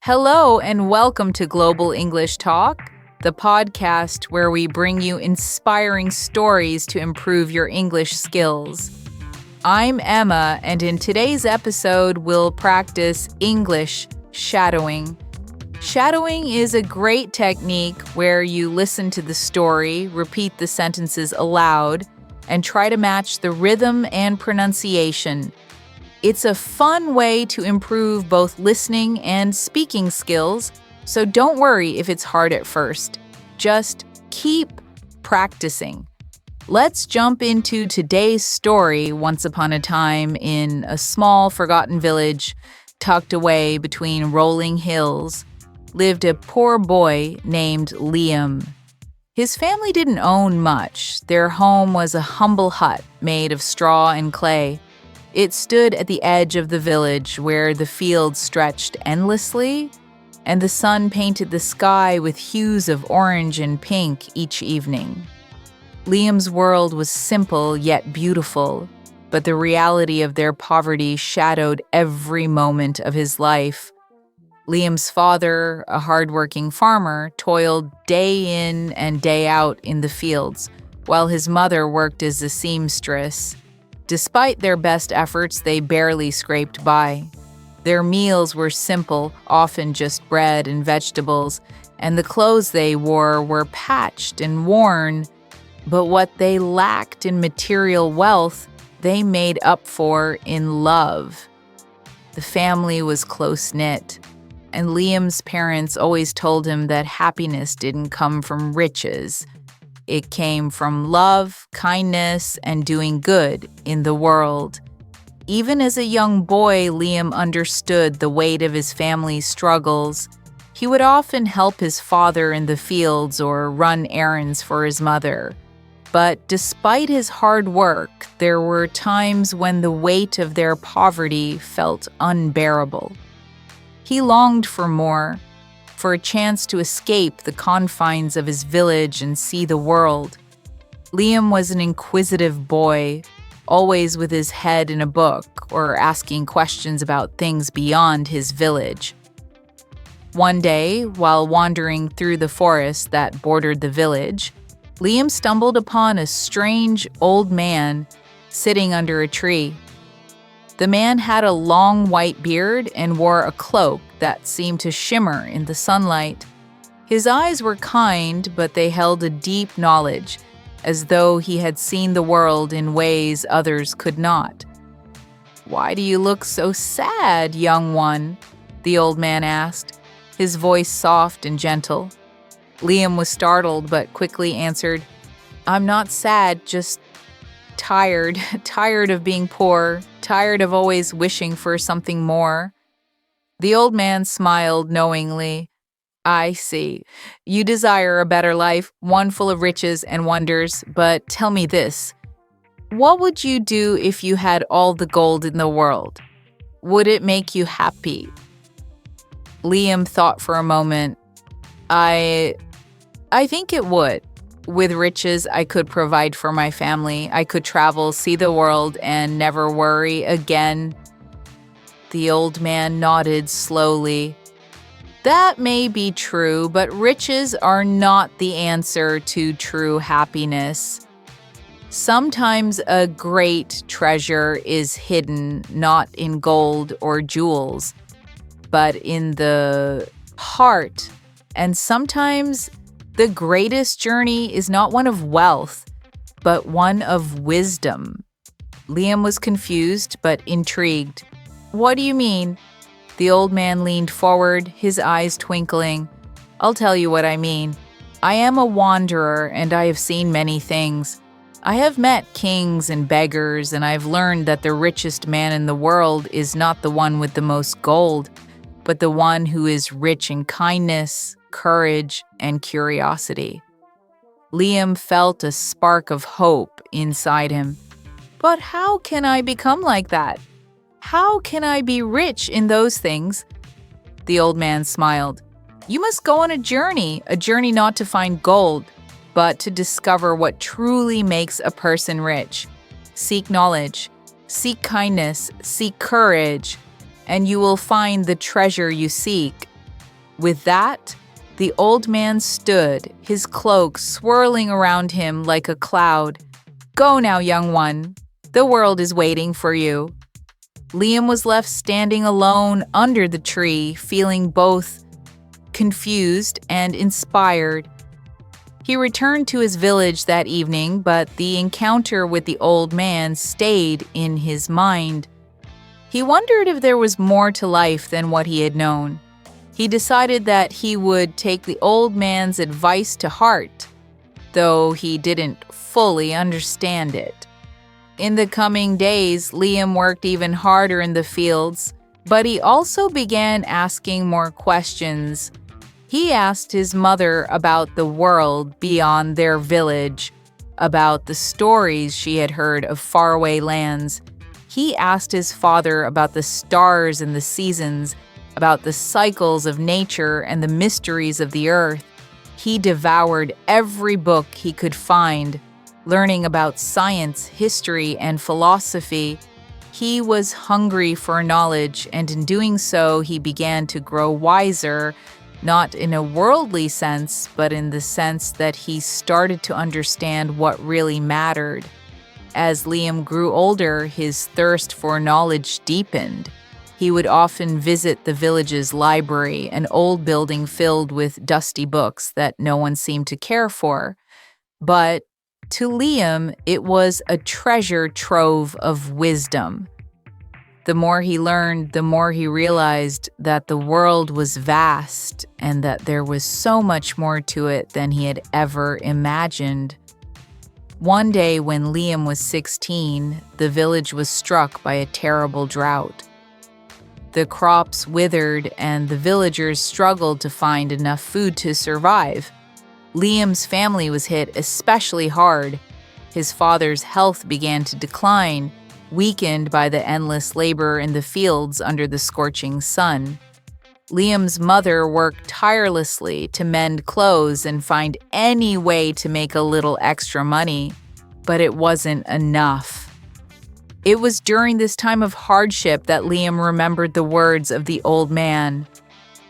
Hello, and welcome to Global English Talk, the podcast where we bring you inspiring stories to improve your English skills. I'm Emma, and in today's episode, we'll practice English shadowing. Shadowing is a great technique where you listen to the story, repeat the sentences aloud, and try to match the rhythm and pronunciation. It's a fun way to improve both listening and speaking skills, so don't worry if it's hard at first. Just keep practicing. Let's jump into today's story. Once upon a time, in a small, forgotten village tucked away between rolling hills, lived a poor boy named Liam. His family didn't own much. Their home was a humble hut made of straw and clay. It stood at the edge of the village where the fields stretched endlessly, and the sun painted the sky with hues of orange and pink each evening. Liam's world was simple yet beautiful, but the reality of their poverty shadowed every moment of his life. Liam's father, a hardworking farmer, toiled day in and day out in the fields, while his mother worked as a seamstress. Despite their best efforts, they barely scraped by. Their meals were simple, often just bread and vegetables, and the clothes they wore were patched and worn. But what they lacked in material wealth, they made up for in love. The family was close-knit, and Liam's parents always told him that happiness didn't come from riches. It came from love, kindness, and doing good in the world. Even as a young boy, Liam understood the weight of his family's struggles. He would often help his father in the fields or run errands for his mother. But despite his hard work, there were times when the weight of their poverty felt unbearable. He longed for more, for a chance to escape the confines of his village and see the world. Liam was an inquisitive boy, always with his head in a book or asking questions about things beyond his village. One day, while wandering through the forest that bordered the village, Liam stumbled upon a strange old man sitting under a tree. The man had a long white beard and wore a cloak that seemed to shimmer in the sunlight. His eyes were kind, but they held a deep knowledge, as though he had seen the world in ways others could not. "Why do you look so sad, young one?" the old man asked, his voice soft and gentle. Liam was startled, but quickly answered, "I'm not sad, just tired, tired of being poor, tired of always wishing for something more." The old man smiled knowingly. "I see. You desire a better life, one full of riches and wonders, but tell me this. What would you do if you had all the gold in the world? Would it make you happy?" Liam thought for a moment. I think it would. With riches, I could provide for my family. I could travel, see the world, and never worry again." The old man nodded slowly. "That may be true, but riches are not the answer to true happiness. Sometimes a great treasure is hidden not in gold or jewels, but in the heart. And sometimes the greatest journey is not one of wealth, but one of wisdom." Liam was confused but intrigued. "What do you mean?" The old man leaned forward, his eyes twinkling. "I'll tell you what I mean. I am a wanderer, and I have seen many things. I have met kings and beggars, and I've learned that the richest man in the world is not the one with the most gold, but the one who is rich in kindness, courage, and curiosity." Liam felt a spark of hope inside him. "But how can I become like that? How can I be rich in those things?" The old man smiled. "You must go on a journey not to find gold, but to discover what truly makes a person rich. Seek knowledge, seek kindness, seek courage, and you will find the treasure you seek. With that, the old man stood, his cloak swirling around him like a cloud. "Go now, young one. The world is waiting for you." Liam was left standing alone under the tree, feeling both confused and inspired. He returned to his village that evening, but the encounter with the old man stayed in his mind. He wondered if there was more to life than what he had known. He decided that he would take the old man's advice to heart, though he didn't fully understand it. In the coming days, Liam worked even harder in the fields, but he also began asking more questions. He asked his mother about the world beyond their village, about the stories she had heard of faraway lands. He asked his father about the stars and the seasons, about the cycles of nature and the mysteries of the earth. He devoured every book he could find, learning about science, history, and philosophy. He was hungry for knowledge, and in doing so, he began to grow wiser, not in a worldly sense, but in the sense that he started to understand what really mattered. As Liam grew older, his thirst for knowledge deepened. He would often visit the village's library, an old building filled with dusty books that no one seemed to care for. But to Liam, it was a treasure trove of wisdom. The more he learned, the more he realized that the world was vast and that there was so much more to it than he had ever imagined. One day when Liam was 16, the village was struck by a terrible drought. The crops withered and the villagers struggled to find enough food to survive. Liam's family was hit especially hard. His father's health began to decline, weakened by the endless labor in the fields under the scorching sun. Liam's mother worked tirelessly to mend clothes and find any way to make a little extra money, but it wasn't enough. It was during this time of hardship that Liam remembered the words of the old man.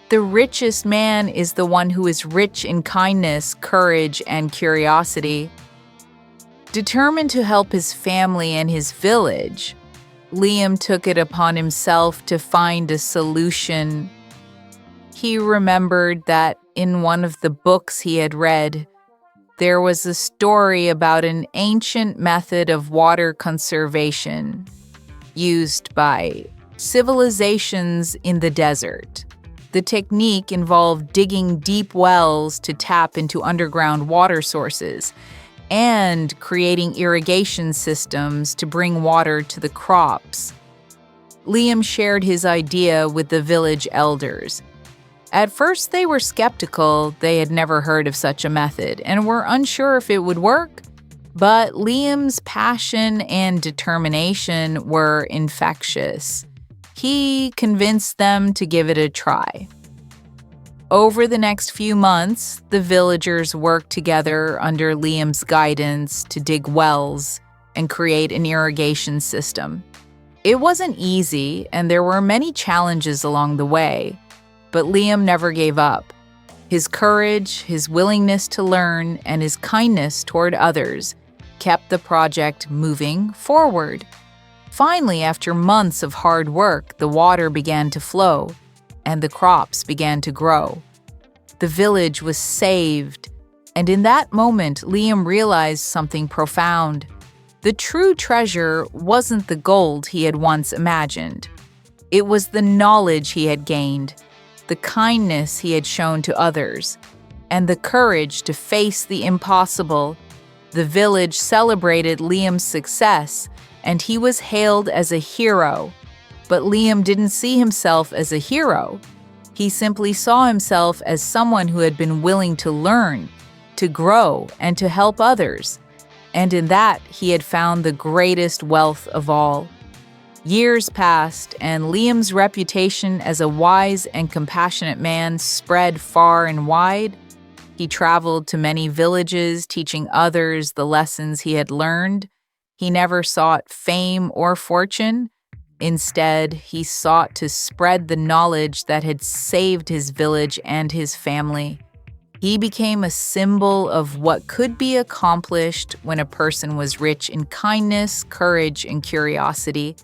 "The richest man is the one who is rich in kindness, courage, and curiosity." Determined to help his family and his village, Liam took it upon himself to find a solution. He remembered that in one of the books he had read, there was a story about an ancient method of water conservation used by civilizations in the desert. The technique involved digging deep wells to tap into underground water sources and creating irrigation systems to bring water to the crops. Liam shared his idea with the village elders. At first, they were skeptical. They had never heard of such a method and were unsure if it would work. But Liam's passion and determination were infectious. He convinced them to give it a try. Over the next few months, the villagers worked together under Liam's guidance to dig wells and create an irrigation system. It wasn't easy, and there were many challenges along the way, but Liam never gave up. His courage, his willingness to learn, and his kindness toward others kept the project moving forward. Finally, after months of hard work, the water began to flow, and the crops began to grow. The village was saved, and in that moment, Liam realized something profound. The true treasure wasn't the gold he had once imagined. It was the knowledge he had gained, the kindness he had shown to others, and the courage to face the impossible. The village celebrated Liam's success, and he was hailed as a hero. But Liam didn't see himself as a hero. He simply saw himself as someone who had been willing to learn, to grow, and to help others. And in that, he had found the greatest wealth of all. Years passed, and Liam's reputation as a wise and compassionate man spread far and wide. He traveled to many villages, teaching others the lessons he had learned. He never sought fame or fortune, Instead, he sought to spread the knowledge that had saved his village and his family. He became a symbol of what could be accomplished when a person was rich in kindness, courage, and curiosity.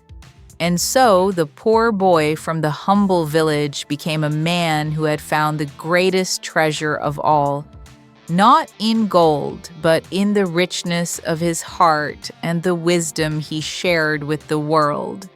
And so the poor boy from the humble village became a man who had found the greatest treasure of all, not in gold, but in the richness of his heart and the wisdom he shared with the world.